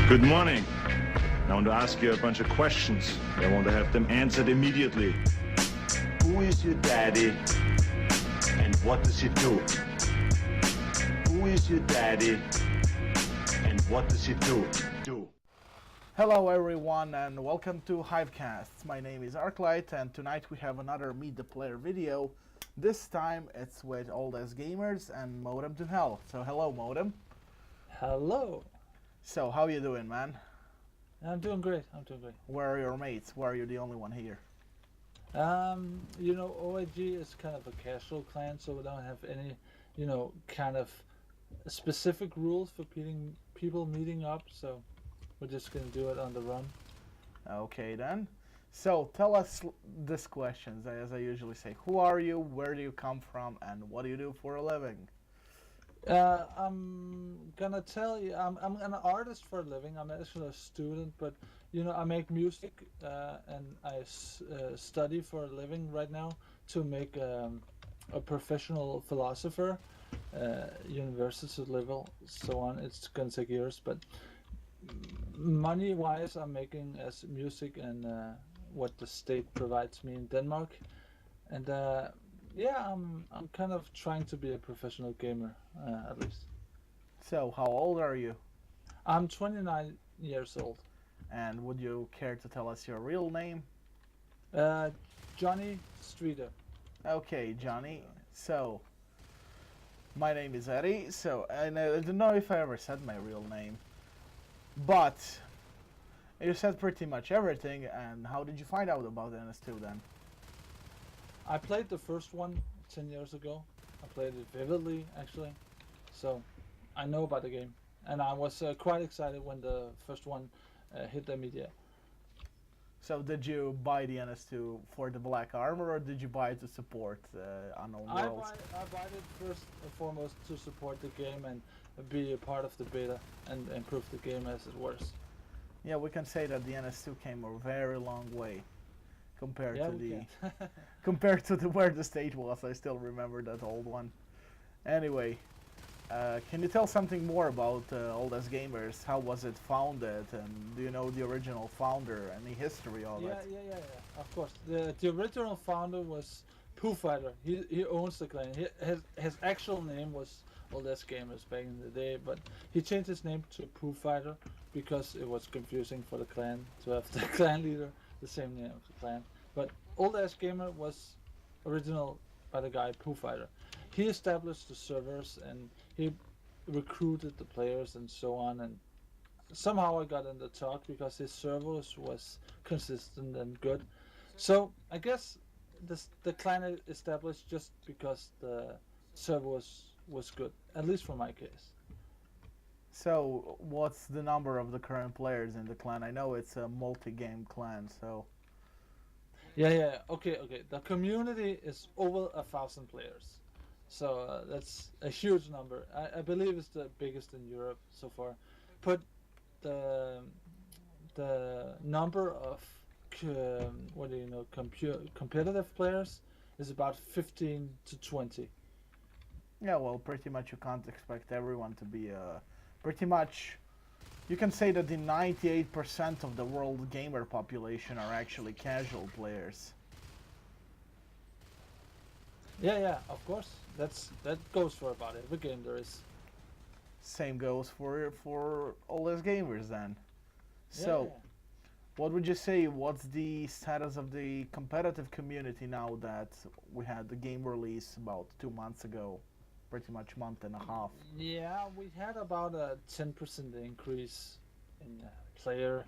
Good morning. I want to ask you a bunch of questions. I want to have them answered immediately. Who is your daddy and what does he do? Who is your daddy and what does he do? Hello everyone and welcome to Hivecasts. My name is Arclight and tonight we have another Meet the Player video. This time it's with Old As Gamers and ModemToHell. So hello Modem. Hello. So how you doing, man? I'm doing great. Where are your mates? Why are you the only one here? You know, OAG is kind of a casual clan, so we don't have any, kind of specific rules for people meeting up, so we're just gonna do it on the run. Okay then. So tell us these questions, as I usually say. Who are you, where do you come from, and what do you do for a living? I'm gonna tell you, I'm an artist for a living. I'm actually a student, but I make music and I study for a living right now to make a professional philosopher, university level, so on. It's gonna take years, but money-wise, I'm making as music and what the state provides me in Denmark, and yeah, I'm kind of trying to be a professional gamer, at least. So, how old are you? I'm 29 years old. And would you care to tell us your real name? Johnny Streeter. Okay, Johnny. So, my name is Eddie, and I don't know if I ever said my real name, but you said pretty much everything, and how did you find out about NS2 then? I played the first one 10 years ago. I played it vividly, actually. So I know about the game. And I was quite excited when the first one hit the media. So did you buy the NS2 for the black armor, or did you buy it to support Unknown Worlds? I bought it first and foremost to support the game and be a part of the beta and improve the game as it was. Yeah, we can say that the NS2 came a very long way. Compared to where the stage was. I still remember that old one. Anyway, can you tell something more about Old As Gamers? How was it founded, and do you know the original founder? Any history of it? Yeah. Of course, the original founder was Pooh Fighter. He owns the clan. His actual name was Old As Gamers back in the day, but he changed his name to Pooh Fighter because it was confusing for the clan to have the clan leader the same name of the clan. But Old As Gamer was original by the guy Pooh Fighter. He established the servers and he recruited the players and so on, and somehow I got in the talk because his servers was consistent and good. So I guess the clan established just because the server was good, at least for my case. So, what's the number of the current players in the clan? I know it's a multi-game clan, so... Yeah. Okay. The community is over 1,000 players. So that's a huge number. I believe it's the biggest in Europe so far. But the number of competitive players is about 15 to 20. Yeah, well, pretty much you can't expect everyone to be pretty much, you can say that the 98% of the world gamer population are actually casual players. Yeah, of course. That goes for about every game there is. Same goes for Old As Gamers then. So, what would you say, what's the status of the competitive community now that we had the game release about 2 months ago? Pretty much month and a half. Yeah, we had about a 10% increase in player,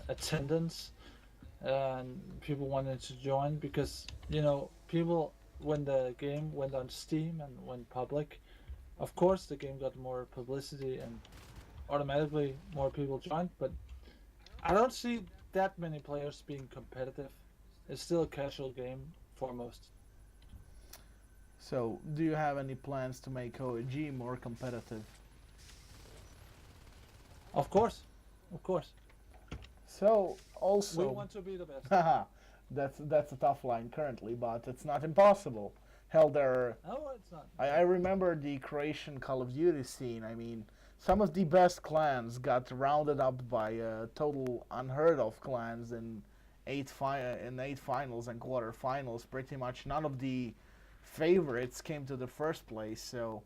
attendance, and people wanted to join because, people, when the game went on Steam and went public, of course the game got more publicity and automatically more people joined, but I don't see that many players being competitive. It's still a casual game foremost. So, do you have any plans to make OAG more competitive? Of course. So, also... we want to be the best. That's a tough line currently, but it's not impossible. Hell, No, it's not. I remember the Croatian Call of Duty scene. I mean, some of the best clans got rounded up by total unheard of clans in eight finals and quarterfinals. Pretty much none of the favorites came to the first place, so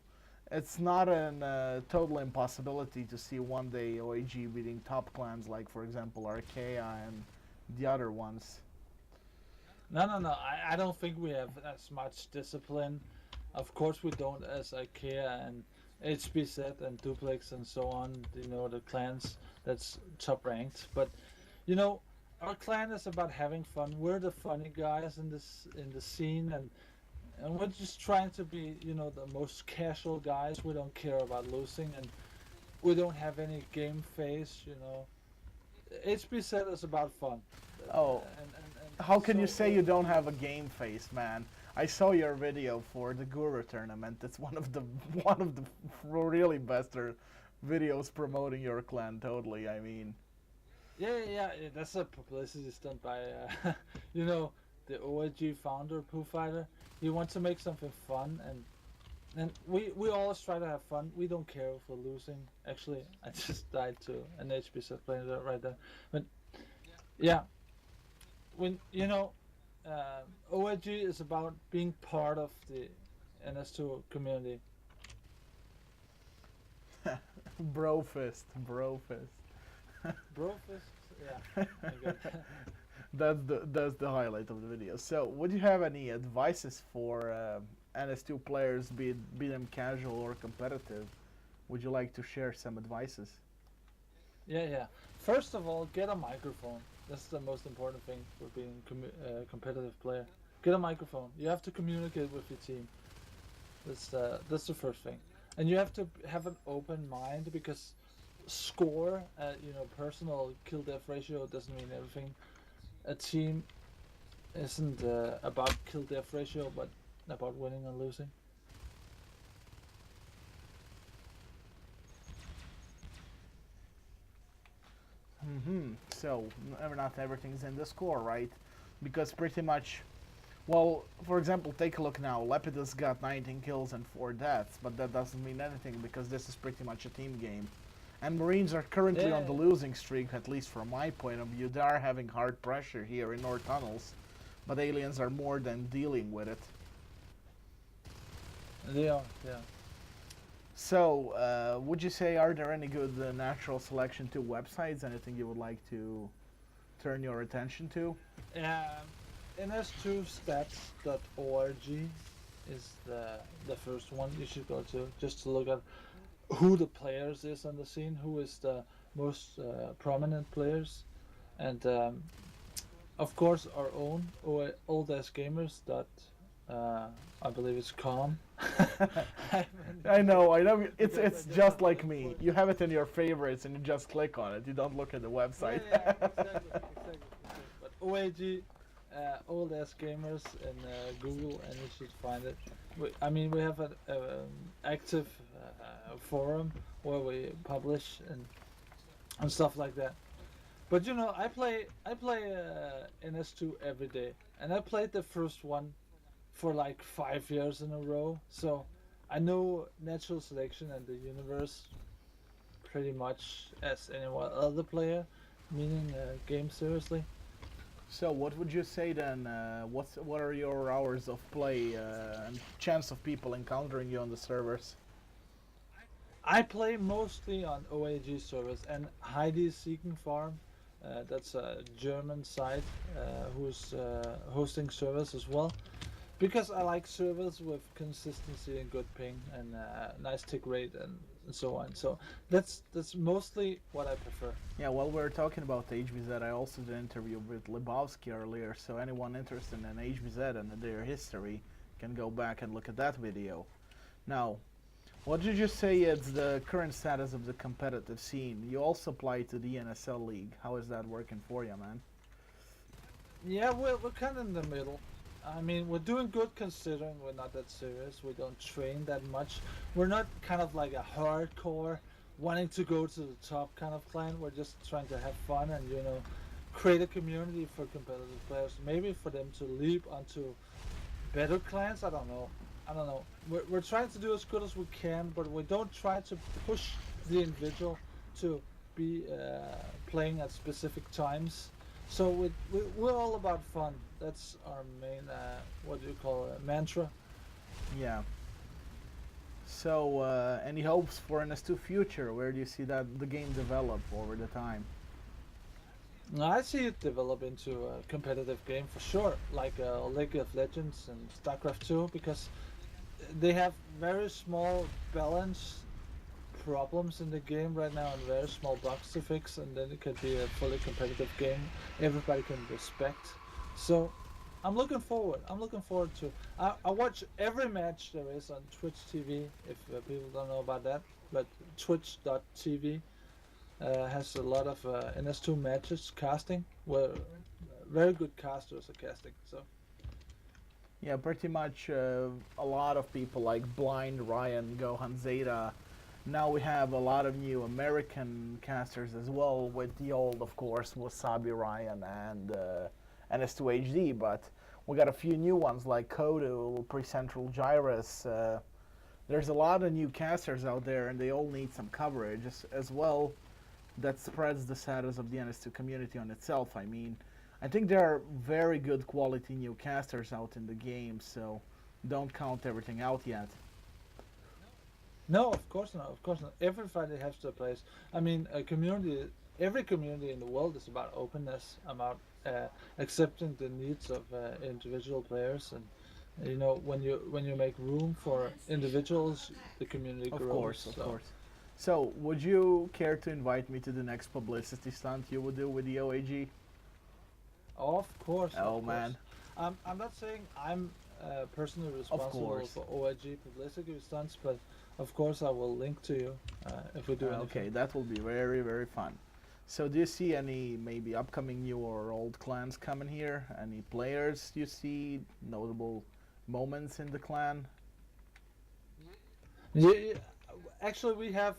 it's not a total impossibility to see one day OAG beating top clans like, for example, Archaea and the other ones. No. I don't think we have as much discipline. Of course, we don't as Archaea and HBZ and Duplex and so on. You know, the clans that's top ranked. But you know, our clan is about having fun. We're the funny guys in the scene, and we're just trying to be, you know, the most casual guys. We don't care about losing, and we don't have any game face. You know, HBZ is about fun. Oh, how can you say you don't have a game face, man? I saw your video for the Guru tournament. It's one of the really best videos promoting your clan. Totally, I mean. Yeah. That's a publicity stunt by, you know, the OAG founder, Pooh Fighter. He wants to make something fun, and we always try to have fun. We don't care if we're losing. Actually, I just died to an HBZ player right there. But yeah, when you know, OAG is about being part of the NS2 community. Brofist. Brofist, yeah. I got that. That's the highlight of the video. So, would you have any advices for NS2 players, be them casual or competitive? Would you like to share some advices? Yeah. First of all, get a microphone. That's the most important thing for being a competitive player. Get a microphone. You have to communicate with your team. That's the first thing. And you have to have an open mind, because score, you know, personal kill-death ratio doesn't mean everything. A team isn't about kill-death ratio, but about winning and losing. So, not everything's in the score, right? Because pretty much, well, for example, take a look now. Lepidus got 19 kills and 4 deaths, but that doesn't mean anything because this is pretty much a team game. And Marines are currently on the losing streak, at least from my point of view. They are having hard pressure here in North Tunnels, but aliens are more than dealing with it. They are, yeah. So, would you say, are there any good natural selection 2 websites? Anything you would like to turn your attention to? NS2stats.org is the first one you should go to, just to look at who the players is on the scene, who is the most prominent players, and of course our own oldassgamers. I believe it's com. I know. It's just like me. You have it in your favorites and you just click on it. You don't look at the website. Yeah, exactly. But OAG, Old Ass Gamers in Google, and you should find it. We have an active forum where we publish and stuff like that. But you know, I play NS2 every day, and I played the first one for like 5 years in a row, so I know natural selection and the universe pretty much as any other player, meaning game seriously. So what would you say then? What are your hours of play and chance of people encountering you on the servers? I play mostly on OAG servers and Heidi's Seeking Farm. That's a German site who's hosting servers as well. Because I like servers with consistency and good ping and nice tick rate and so on. So that's mostly what I prefer. Yeah, while we're talking about HBZ, I also did an interview with Lebowski earlier, so anyone interested in HBZ and their history can go back and look at that video. Now, what did you say is the current status of the competitive scene? You also apply to the NSL League. How is that working for you, man? Yeah, we're kind of in the middle. I mean, we're doing good considering we're not that serious. We don't train that much. We're not kind of like a hardcore, wanting to go to the top kind of clan. We're just trying to have fun and, you know, create a community for competitive players. Maybe for them to leap onto better clans. I don't know. We're trying to do as good as we can, but we don't try to push the individual to be playing at specific times. So we're all about fun. That's our main, what do you call it, mantra. Yeah. So, any hopes for NS2 future? Where do you see that the game develop over the time? I see it develop into a competitive game for sure, like League of Legends and StarCraft 2, because they have very small balance problems in the game right now and very small bugs to fix, and then it could be a fully competitive game everybody can respect. So I'm looking forward. I'm looking forward to. I watch every match there is on Twitch TV. If people don't know about that, but Twitch.tv has a lot of NS2 matches casting, where very good casters are casting. So Yeah, pretty much a lot of people like Blind, Ryan, Gohan, Zeta. Now we have a lot of new American casters as well, with the old, of course, Wasabi, Ryan, and NS2HD, but we got a few new ones like Kodu, Precentral Gyrus. There's a lot of new casters out there, and they all need some coverage as well. That spreads the status of the NS2 community on itself. I mean, I think there are very good quality new casters out in the game, so don't count everything out yet. no, of course not. Of course not. Everybody has their place. I mean, a community. Every community in the world is about openness, about accepting the needs of individual players, and when you make room for individuals, the community Of grows. course, of So. course. So, would you care to invite me to the next publicity stunt you would do with the OAG? Of course. Oh, of course. man. I'm not saying I'm personally responsible course. for OIG publicity stunts, but of course I will link to you if we do anything. Okay, that will be very, very fun. So, do you see any maybe upcoming new or old clans coming here? Any players you see? Notable moments in the clan? Yeah, actually, we have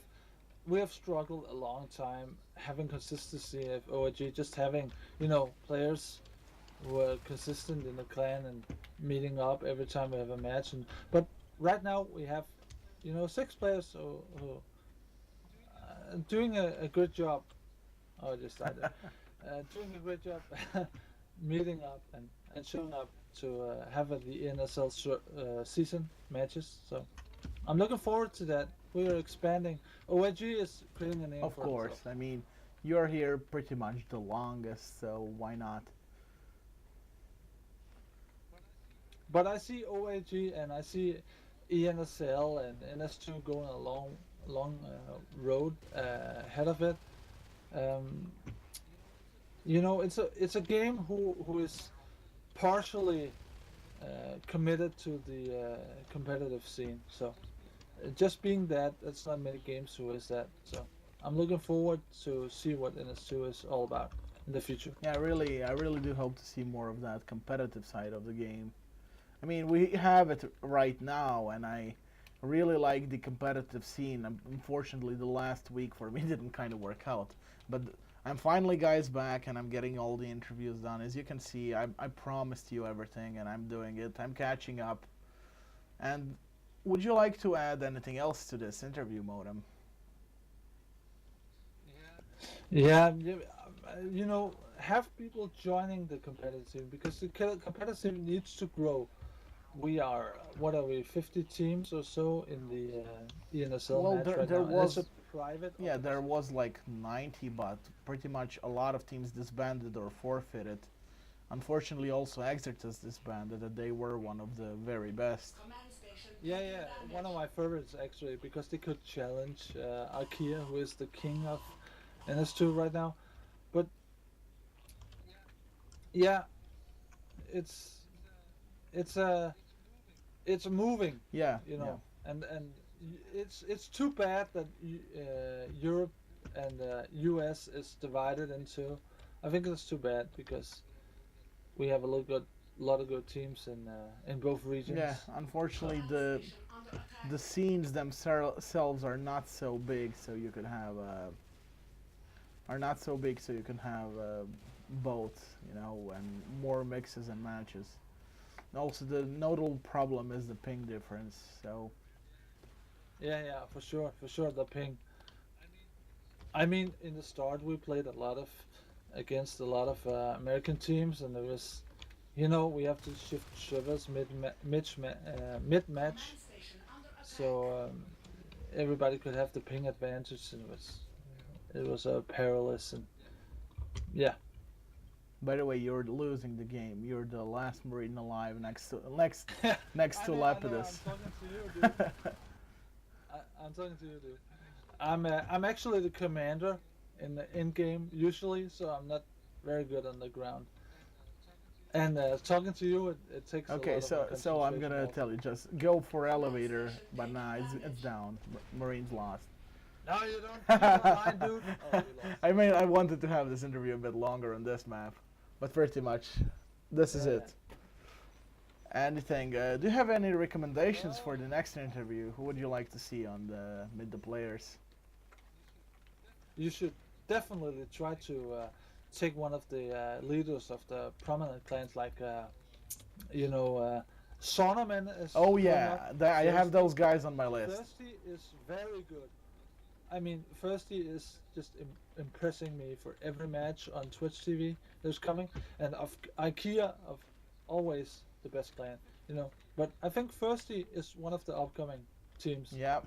struggled a long time having consistency of OIG, just having players who are consistent in the clan and meeting up every time we have a match. But right now we have 6 players who doing a good job. Oh, I just started. Doing a great job meeting up and showing up to have the NSL season matches. So I'm looking forward to that. We are expanding. OIG is creating a name Of for course. itself. I mean, you're here pretty much the longest, so why not? But I see OIG and I see ENSL and NS2 going a long road ahead of it. It's a game who is partially committed to the competitive scene. So just being that's not many games who is that. So I'm looking forward to see what NS2 is all about in the future. Yeah, I really do hope to see more of that competitive side of the game. I mean, we have it right now, and I really like the competitive scene. Unfortunately, the last week for me didn't kind of work out, but I'm finally, guys, back, and I'm getting all the interviews done. As you can see, I promised you everything, and I'm doing it. I'm catching up. And would you like to add anything else to this interview, Modem? Yeah, have people joining the competitive because the competitive needs to grow. We are, what are we, 50 teams or so in the ENSL Well, match there right there now. And was it's a private. yeah, there was like 90, but pretty much a lot of teams disbanded or forfeited. Unfortunately, also Exertus disbanded, and they were one of the very best. Yeah, one of my favorites actually because they could challenge Arkia, who is the king of NS2 right now. But yeah, it's it's moving. Yeah, And it's too bad that Europe and US is divided into. I think it's too bad because we have a lot of good teams in both regions. Yeah, unfortunately, the scenes themselves are not so big, so you can have both, and more mixes and matches. Also, the notable problem is the ping difference. So Yeah, for sure, the ping. I mean, in the start we played against a lot of American teams, and there was, we have to shift servers mid match, so everybody could have the ping advantage, and it was perilous, and yeah. By the way, you're losing the game. You're the last Marine alive next to Lepidus. I'm talking to you, dude. I'm talking to you, dude. I'm actually the commander in the in game usually, so I'm not very good on the ground. And talking to you, it takes. Okay, a lot of so I'm concentration gonna off. tell you, just go for elevator, but nah, it's down. Marines lost. No, you don't. You don't mind, dude. Oh, you lost. I mean, I wanted to have this interview a bit longer on this map, but pretty much, this is Yeah. it. Anything? Do you have any recommendations for the next interview? Who would you like to see on the mid the players? You should definitely try to take one of the leaders of the prominent clans, like Sonoman is. Oh one yeah, up. I have Thirsty- those guys on my list. Thirsty is very good. I mean, Thirsty is just impressing me for every match on Twitch TV that's coming, and of IKEA of always the best clan, But I think Thirsty is one of the upcoming teams. Yeah.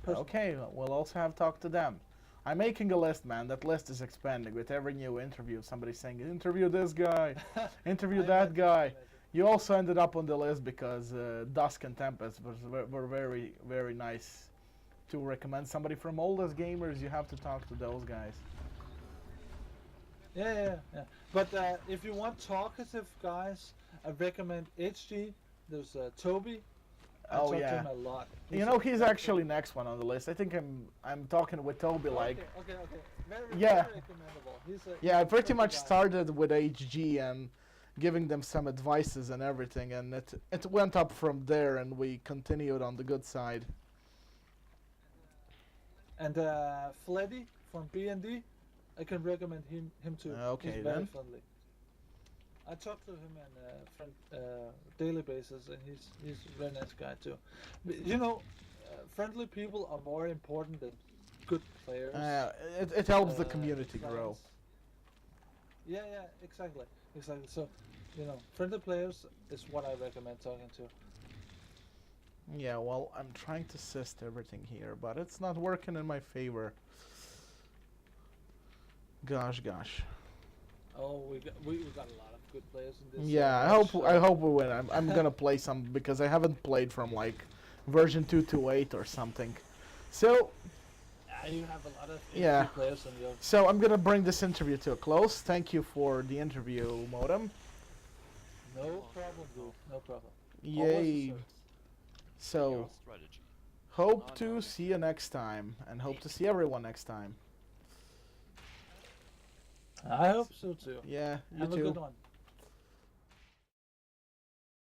Personally. Okay, we'll also have talk to them. I'm making a list, man. That list is expanding with every new interview. Somebody's saying, interview this guy, interview I that imagine, guy. You also ended up on the list because Dusk and Tempest were very, very nice to recommend. Somebody from Oldest Gamers, you have to talk to those guys. Yeah. But if you want talkative guys, I recommend HG. There's Toby. I Oh, talk to yeah. him a lot. He's actually next one on the list. I think I'm talking with Toby like. Okay. Very, Yeah. very recommendable. Yeah, I pretty good much guy. started with HG and giving them some advices and everything, and it went up from there, and we continued on the good side. And Fleddy from B&D, I can recommend him too. Okay, He's very then. friendly. I talk to him on daily basis, and he's a very nice guy too. But, friendly people are more important than good players. It helps the community clans. grow. Yeah, exactly. So, friendly players is what I recommend talking to. Yeah, well, I'm trying to assist everything here, but it's not working in my favor. Gosh. Oh, we got a lot of good players in this. Yeah, I hope we win. I'm gonna play some because I haven't played from like version 228 or something. So Yeah, you have a lot of Yeah. good players on your. So I'm gonna bring this interview to a close. Thank you for the interview, Modem. No problem, dude. No problem. Yay. Always a service. So hope to see you next time, and hope to see everyone next time. I hope so too. Yeah, you Have a too. good one.